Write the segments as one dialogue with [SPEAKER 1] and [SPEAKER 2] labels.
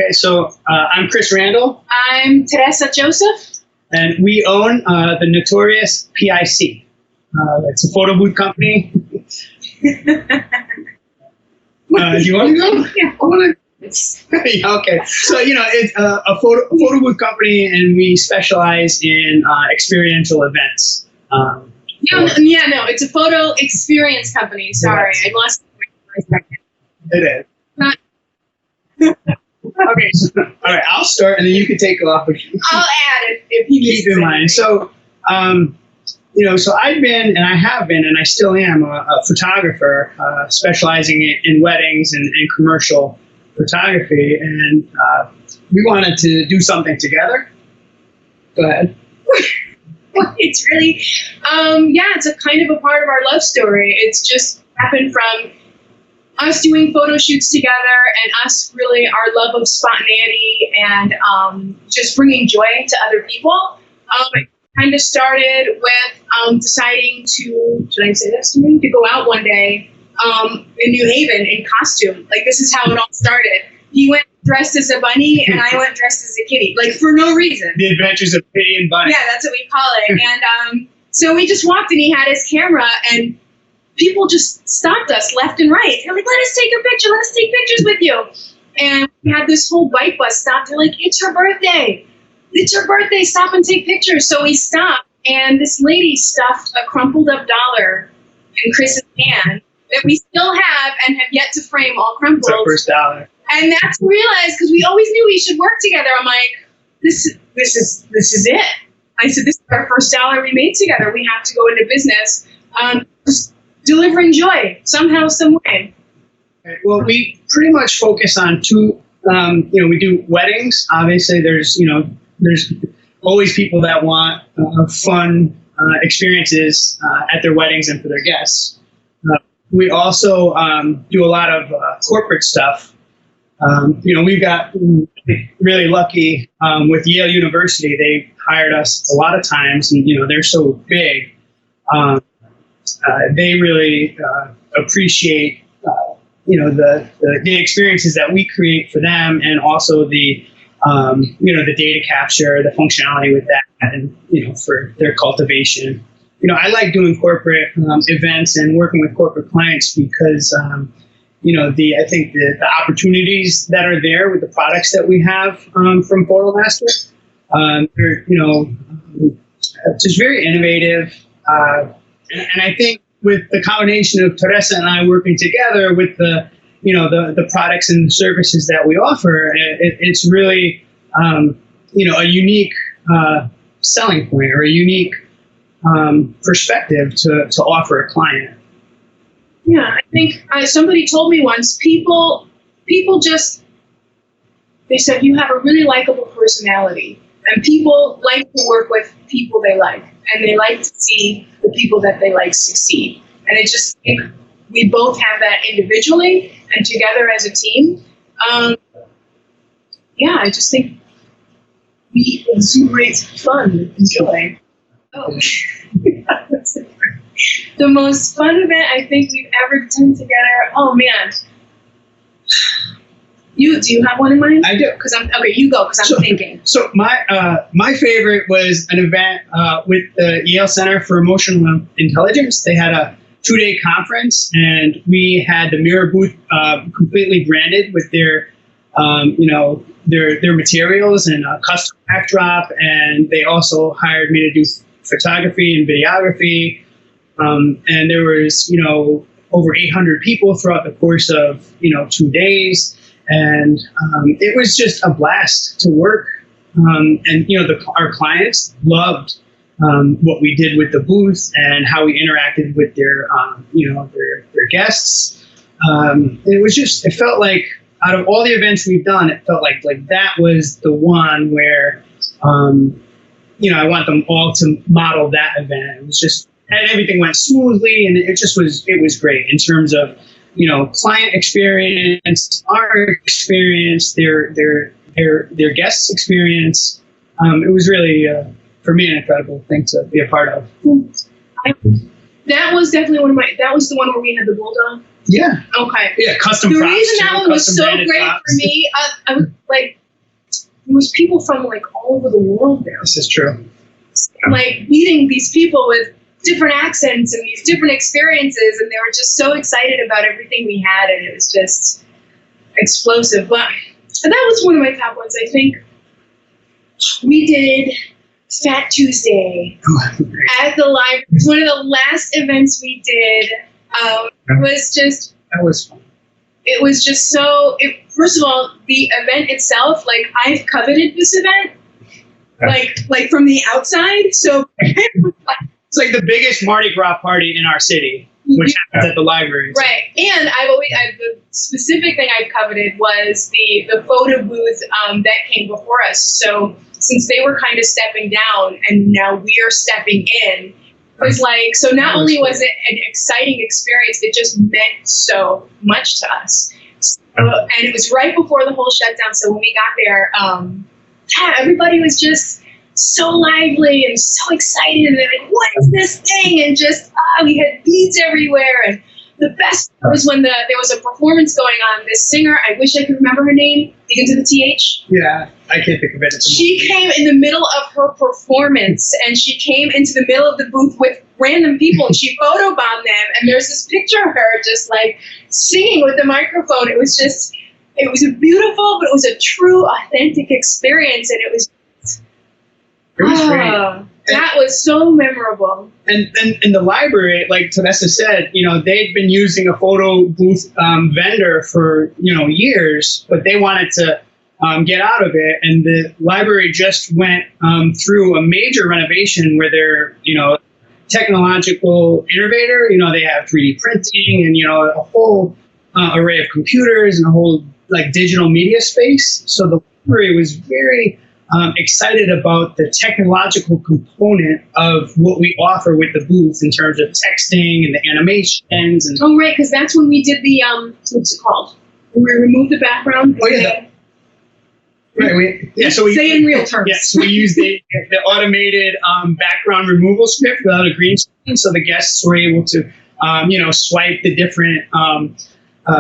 [SPEAKER 1] Okay, so I'm Chris Randall.
[SPEAKER 2] I'm Teresa Joseph.
[SPEAKER 1] And we own the Notorious P.I.C. It's a photo booth company. Do you want to go?
[SPEAKER 2] Yeah.
[SPEAKER 1] I want to. Okay. So, it's a photo booth company, and we specialize in experiential events.
[SPEAKER 2] No, it's a photo experience company. Sorry, I lost it for a second.
[SPEAKER 1] It is. Okay. So, all right. I'll start, and then you can take off.
[SPEAKER 2] I'll add it if you
[SPEAKER 1] keep in mind. So, so I've been, and I have been, and I still am a photographer, specializing in weddings and commercial photography. And we wanted to do something together. Go ahead.
[SPEAKER 2] Well, it's really, it's a kind of a part of our love story. It's just happened from us doing photo shoots together and us really our love of spontaneity and just bringing joy to other people. It kind of started with deciding to, should I say this to me? To go out one day in New Haven in costume. Like, this is how it all started. He went dressed as a bunny and I went dressed as a kitty, like for no reason.
[SPEAKER 1] The Adventures of Kitty and Bunny.
[SPEAKER 2] Yeah, that's what we call it. And so we just walked and he had his camera and people just stopped us left and right. They're like, let us take a picture. Let us take pictures with you. And we had this whole bike bus stop. They're like, it's her birthday. It's her birthday. Stop and take pictures. So we stopped, and this lady stuffed a crumpled up dollar in Chris's hand that we still have and have yet to frame, all crumpled.
[SPEAKER 1] It's our first dollar.
[SPEAKER 2] And that's when we realized, because we always knew we should work together. I'm like, this is it. I said, this is our first dollar we made together. We have to go into business. Just delivering joy somehow, some way.
[SPEAKER 1] Well, we pretty much focus on two. We do weddings. Obviously, there's always people that want fun experiences at their weddings and for their guests. We also do a lot of corporate stuff. We got really lucky with Yale University. They hired us a lot of times, and they're so big. They really appreciate the experiences that we create for them, and also the data capture, the functionality with that, and for their cultivation. I like doing corporate events and working with corporate clients because I think the opportunities that are there with the products that we have from Foto Master, they're just very innovative. And I think with the combination of Teresa and I working together with the products and services that we offer, it's really, a unique selling point or a unique perspective to offer a client.
[SPEAKER 2] Yeah, I think somebody told me once, people they said, you have a really likable personality, and people like to work with people they like, and they like to see the people that they like succeed. And I just think we both have that individually and together as a team. I just think we exuberate fun and joy. Oh. The most fun event I think we've ever done together. Oh man. Do you have one in mind?
[SPEAKER 1] I do.
[SPEAKER 2] You go, because I'm thinking.
[SPEAKER 1] So my favorite was an event with the Yale Center for Emotional Intelligence. They had a 2-day conference, and we had the mirror booth completely branded with their materials and a custom backdrop, and they also hired me to do photography and videography. And there was over 800 people throughout the course of 2 days. And it was just a blast to work. Our clients loved what we did with the booth and how we interacted with their guests. It felt like out of all the events we've done, it felt like that was the one where, I want them all to model that event. It was just, and everything went smoothly, and it was great in terms of, client experience, our experience, their guests' experience. It was really, for me, an incredible thing to be a part of.
[SPEAKER 2] That was definitely that was the one where we had the bulldog.
[SPEAKER 1] Yeah.
[SPEAKER 2] Okay.
[SPEAKER 1] Yeah, custom
[SPEAKER 2] The
[SPEAKER 1] props.
[SPEAKER 2] reason
[SPEAKER 1] too,
[SPEAKER 2] that one was
[SPEAKER 1] custom
[SPEAKER 2] so
[SPEAKER 1] branded
[SPEAKER 2] great
[SPEAKER 1] props.
[SPEAKER 2] for me, I was like, there was people from like all over the world there.
[SPEAKER 1] This is true.
[SPEAKER 2] Like meeting these people with different accents and these different experiences, and they were just so excited about everything we had, and it was just explosive. But that was one of my top ones. I think we did Fat Tuesday at the library. It was one of the last events we did. It was just.
[SPEAKER 1] That was fun.
[SPEAKER 2] It was just so. First of all, the event itself, like I've coveted this event, like from the outside. So
[SPEAKER 1] it's like the biggest Mardi Gras party in our city, which happens at the library.
[SPEAKER 2] Right, and the specific thing I've coveted was the photo booth that came before us. So since they were kind of stepping down, and now we are stepping in. It was like, so not only was it an exciting experience, it just meant so much to us. So, and it was right before the whole shutdown. So when we got there, everybody was just so lively and so excited. And they're like, what is this thing? And just, we had beads everywhere. And the best part was when there was a performance going on. This singer, I wish I could remember her name, begins with a TH.
[SPEAKER 1] Yeah, I can't think of it.
[SPEAKER 2] She came in the middle of her performance, and she came into the middle of the booth with random people, and she photobombed them. And there's this picture of her just like singing with the microphone. It was a beautiful, but it was a true, authentic experience, and it was
[SPEAKER 1] great.
[SPEAKER 2] That was so memorable.
[SPEAKER 1] And in the library, like Teresa said, they'd been using a photo booth vendor for, years, but they wanted to get out of it. And the library just went through a major renovation where they're, technological innovator. They have 3D printing and, a whole array of computers and a whole like digital media space. So the library was very excited about the technological component of what we offer with the booth in terms of texting and the animations. And
[SPEAKER 2] oh, right, because that's when we did the, what's it called? When we removed the background.
[SPEAKER 1] Oh, yeah. So we
[SPEAKER 2] say in real terms.
[SPEAKER 1] Yes, we used the automated background removal script without a green screen, so the guests were able to, swipe the different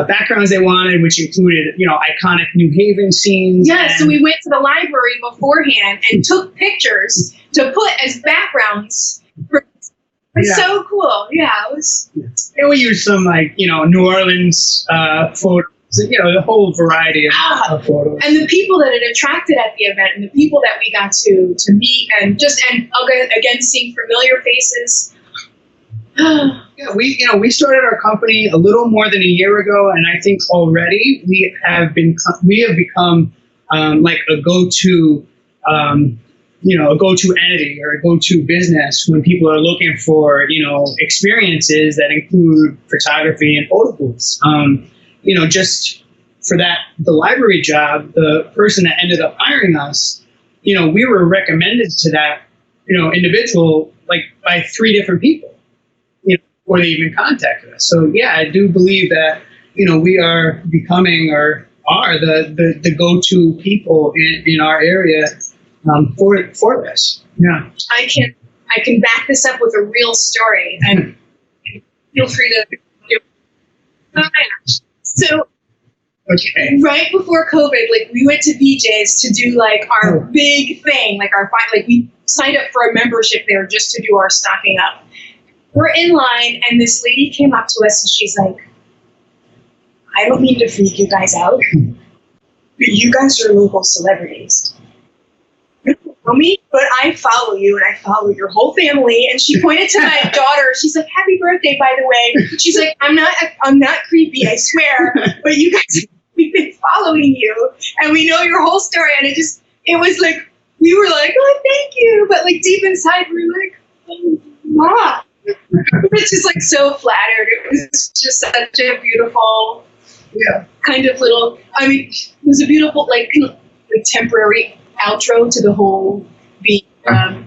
[SPEAKER 1] backgrounds they wanted, which included, iconic New Haven scenes.
[SPEAKER 2] Yeah, so we went to the library beforehand and took pictures to put as backgrounds. It's so cool. Yeah, it was.
[SPEAKER 1] And we used some New Orleans photos. The whole variety of photos.
[SPEAKER 2] And the people that it attracted at the event, and the people that we got to meet, and again seeing familiar faces.
[SPEAKER 1] Yeah, we started our company a little more than a year ago, and I think already we have become like a go-to entity or a go-to business when people are looking for experiences that include photography and photo booths. Just for the library job, the person that ended up hiring us, we were recommended to that individual like by 3 different people. Before they even contacted us. So yeah, I do believe that we are becoming or are the go-to people in our area for this. Yeah,
[SPEAKER 2] I can back this up with a real story, and feel free to. So right before COVID, like we went to BJ's to do like our big thing, like we signed up for a membership there just to do our stocking up. We're in line, and this lady came up to us, and she's like, I don't mean to freak you guys out, but you guys are local celebrities. You don't know me, but I follow you, and I follow your whole family. And she pointed to my daughter. She's like, happy birthday, by the way. She's like, I'm not creepy, I swear, but you guys, we've been following you, and we know your whole story. And it was like, we were like, oh, thank you. But like deep inside, we were like, oh, Mom. It's just like so flattered. It was just such a beautiful, kind of little. I mean, it was a beautiful like temporary outro to the whole being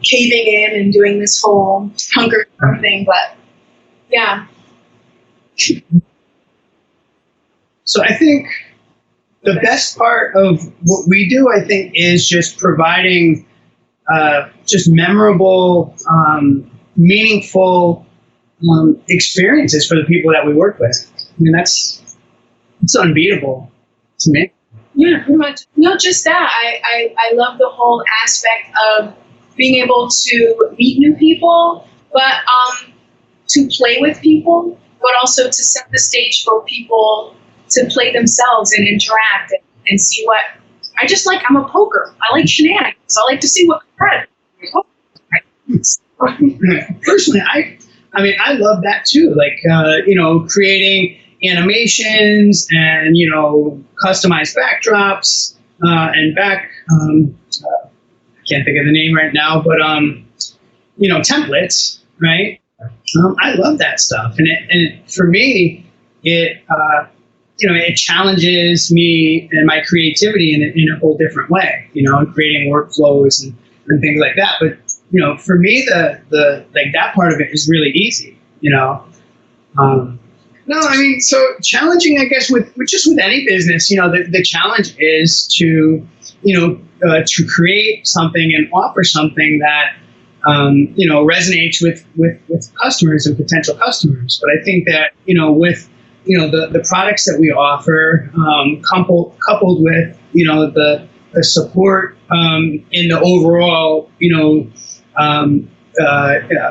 [SPEAKER 2] caving in and doing this whole hunker thing. But yeah.
[SPEAKER 1] So I think the best part of what we do, I think, is just providing just memorable. Meaningful experiences for the people that we work with. I mean, it's unbeatable to me.
[SPEAKER 2] Yeah, pretty much. Not just that. I love the whole aspect of being able to meet new people, but to play with people, but also to set the stage for people to play themselves and interact and see what. I'm a poker. I like shenanigans. I like to see what.
[SPEAKER 1] Personally, I love that too. Like, creating animations and, customized backdrops, and I can't think of the name right now, but, templates, right? I love that stuff. And for me, it challenges me and my creativity in a whole different way, and creating workflows and things like that. But, for me, the that part of it is really easy, No, I mean, so challenging, I guess, with any business, the challenge is to create something and offer something that, resonates with customers and potential customers. But I think that, with, the products that we offer, coupled with, the support, in the overall,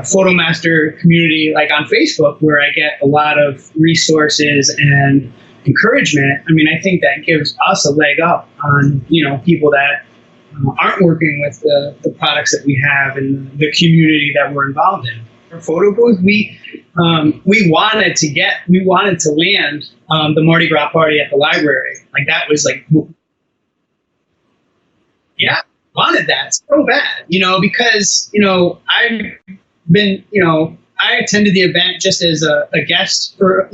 [SPEAKER 1] Foto Master community, like on Facebook, where I get a lot of resources and encouragement. I mean, I think that gives us a leg up on, people that aren't working with the products that we have and the community that we're involved in. For Photo Booth, we wanted to land the Mardi Gras party at the library. Like, that was like, yeah. Wanted that so bad, because, I attended the event just as a guest for,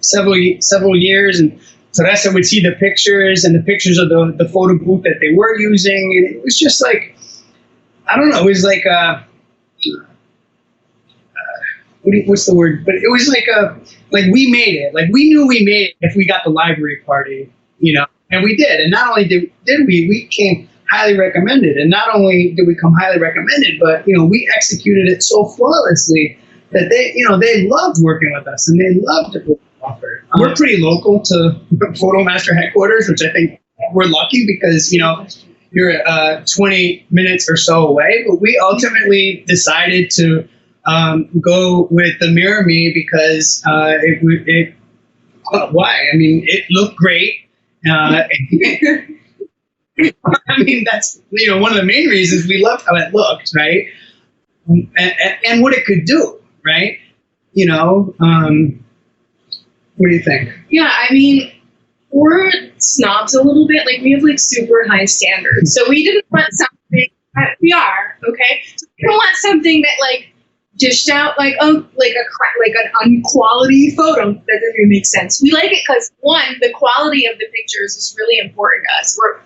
[SPEAKER 1] several years, and Teresa would see the pictures and the pictures of the photo booth that they were using. And it was just like, I don't know, it was like, what's the word? But it was like we made it. Like, we knew we made it if we got the library party, and we did. And not only did we came highly recommended. And not only did we come highly recommended, but, we executed it so flawlessly that they loved working with us and they loved what we offered. We're pretty local to Foto Master headquarters, which I think we're lucky because, you're 20 minutes or so away. But we ultimately decided to go with the Mirror Me because why? I mean, it looked great. I mean, that's, one of the main reasons we loved how it looked, right? And what it could do, right? What do you think?
[SPEAKER 2] Yeah, I mean, we're snobs a little bit. Like, we have, super high standards. So we didn't want something, we are, okay? So we don't want something that, dished out, an unquality photo. That doesn't even make sense. We like it because, one, the quality of the pictures is really important to us. We're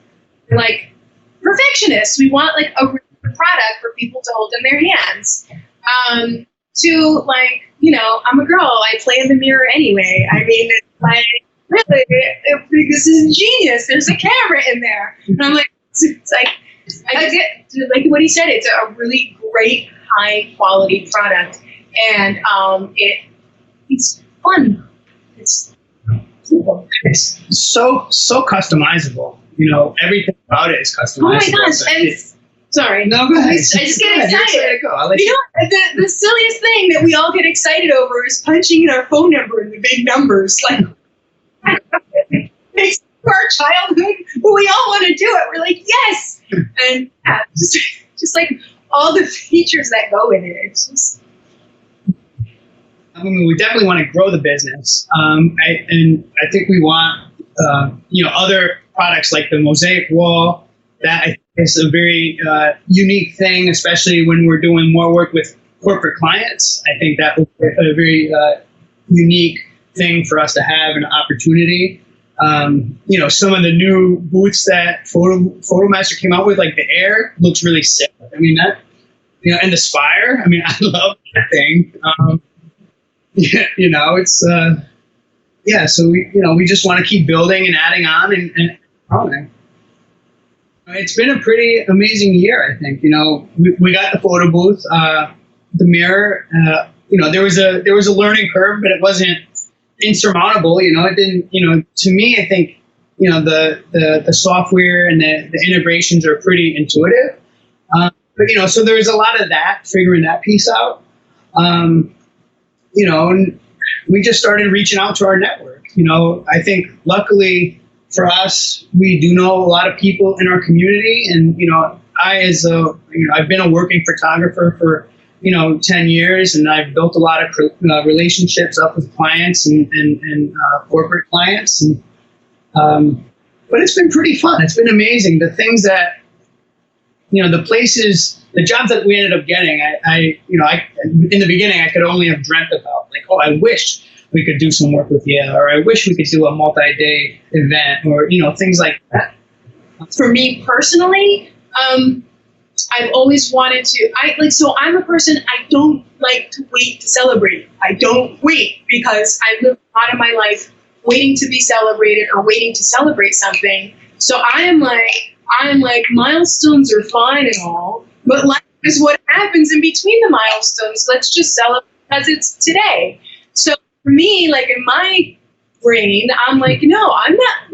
[SPEAKER 2] perfectionists. We want a real product for people to hold in their hands. To I'm a girl. I play in the mirror anyway. I mean, really, this is genius. There's a camera in there, and I'm like, I get what he said. It's a really great, high quality product, and it's fun. It's cool.
[SPEAKER 1] It's so customizable. Everything about it is customizable.
[SPEAKER 2] Oh my gosh! And sorry,
[SPEAKER 1] no, go ahead.
[SPEAKER 2] I just get excited. The silliest thing that we all get excited over is punching in our phone number in the big numbers. It's our childhood, but we all want to do it. We're like, yes, and yeah, just all the features that go in it. It's just.
[SPEAKER 1] I mean, we definitely want to grow the business, I think we want other products like the mosaic wall. That is a very unique thing, especially when we're doing more work with corporate clients. I think that will be a very unique thing for us to have an opportunity. Some of the new booths that Foto Master came out with, like the Air, looks really sick. I mean, that, and the Spire. I mean, I love that thing. It's so we just want to keep building and adding on and growing. It's been a pretty amazing year, I think. We got the photo booth, the mirror. There was a learning curve, but it insurmountable. It didn't. To me, I think the software and the integrations are pretty intuitive. But so there was a lot of that, figuring that piece out. And we just started reaching out to our network. I think luckily for us, we do know a lot of people in our community, and I've been a working photographer for 10 years, and I've built a lot of relationships up with clients and corporate clients, and but it's been pretty fun. It's been amazing. The things that the jobs that we ended up getting, I in the beginning I could only have dreamt about, like, oh, I wish we could do some work with you, or I wish we could do a multi-day event, or things like that.
[SPEAKER 2] For me personally, I've always wanted to. So I'm a person, I don't like to wait to celebrate. I don't wait, because I've lived a lot of my life waiting to be celebrated or waiting to celebrate something. So I'm like, milestones are fine and all, but life is what happens in between the milestones. Let's just celebrate because it's today. So for me, like in my brain, I'm like, no, I'm not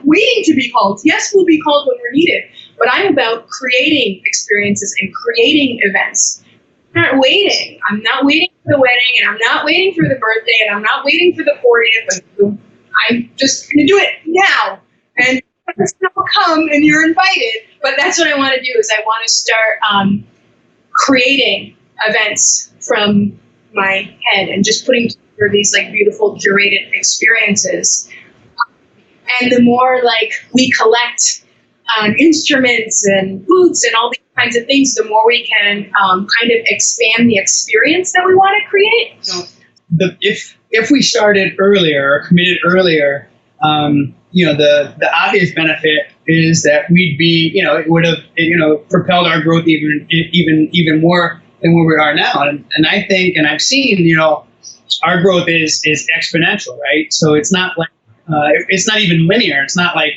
[SPEAKER 2] waiting to be called. Yes, we'll be called when we're needed, but I'm about creating experiences and creating events. I'm not waiting. I'm not waiting for the wedding, and I'm not waiting for the birthday, and I'm not waiting for the 40th. I'm just going to do it now. And it's going to come, and you're invited. But that's what I want to do, is I want to start creating events from my head and just putting together these like beautiful curated experiences. And the more like we collect instruments and booths and all these kinds of things, the more we can kind of expand the experience that we want to create.
[SPEAKER 1] If we started earlier or committed earlier, the obvious benefit is that we'd be, it would have, propelled our growth even more than where we are now. And I think, and I've seen, our growth is exponential, right? So it's not like, it's not even linear. It's not like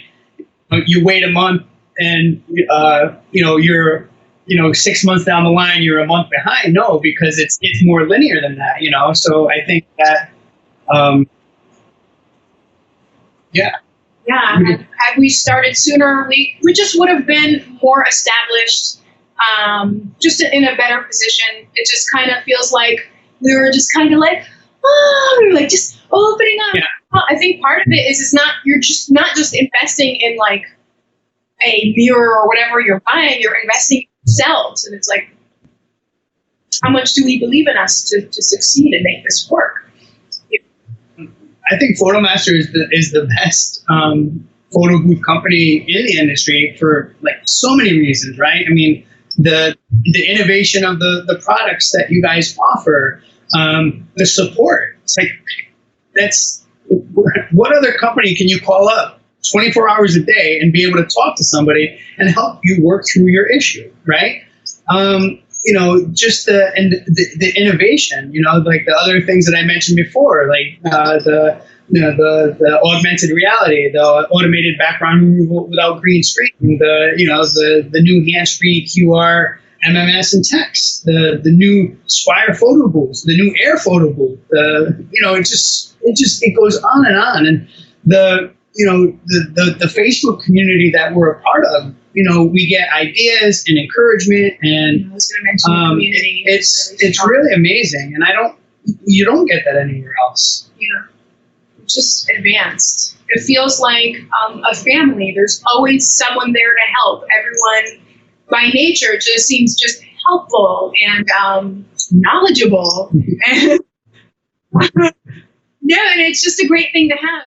[SPEAKER 1] you wait a month and, you're, 6 months down the line, you're a month behind. No, because it's more linear than that, So I think that, yeah.
[SPEAKER 2] Yeah, had we started sooner, we just would have been more established, just in a better position. It just kind of feels like we were just kind of like, we were like just opening up. Yeah. I think part of it is you're just not just investing in like a mirror or whatever you're buying, you're investing in yourselves. And it's like, how much do we believe in us to succeed and make this work?
[SPEAKER 1] I think Foto Master is the best photo booth company in the industry for like so many reasons, right? I mean, the innovation of the products that you guys offer, the support. It's like, what other company can you call up 24 hours a day and be able to talk to somebody and help you work through your issue, right? Just the innovation, like the other things that I mentioned before, like the augmented reality, the automated background removal without green screen, the new hands-free QR MMS and text, the new Spire photo booths, the new Air photo booth, it goes on and on. And the Facebook community that we're a part of, we get ideas and encouragement, and
[SPEAKER 2] I was going to mention the community.
[SPEAKER 1] It's really amazing, and you don't get that anywhere else.
[SPEAKER 2] Yeah, just advanced. It feels like a family. There's always someone there to help. Everyone, by nature, just seems just helpful and knowledgeable. And yeah, and it's just a great thing to have.